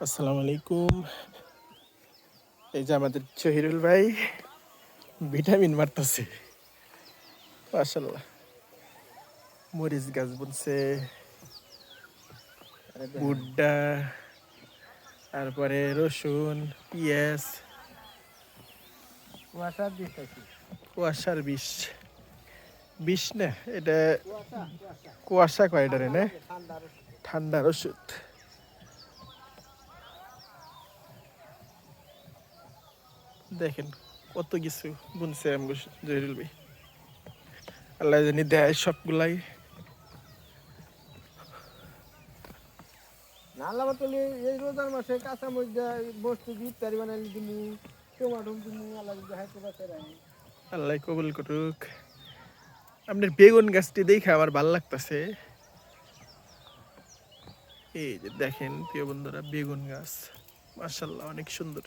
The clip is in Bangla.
আসসালামু আলাইকুম। এই যে আমাদের জহিরুল ভাই ভিটামিন মারতেছে। মাশাল্লাহ, মরিচ গাছ বুনছে, ভুট্টা, তারপরে রসুন, পেঁয়াজ, কুয়াশার বিষ। বিষ না, এটা কুয়াশা কয় এটারে না, ঠান্ডার ওষুধ। দেখেন কত কিছু বুনছে আমগো জহিরুল ভাই। আল্লাহ জানি দেয় সবগুলাই। নালা বোতলে এই রোজার মাসে কাঁচা মরিচা বস্তু ইফতারি বানাইলে দিমু, টমাটো দিমু, আল্লাহ যদি হাইতে বাঁচায় রাখে। আল্লাহ কবুল করুক। আপনার বেগুন গাছটি দেখে আমার ভাল লাগতেছে। এই যে দেখেন প্রিয় বন্ধুরা, বেগুন গাছ মাশাল্লাহ অনেক সুন্দর।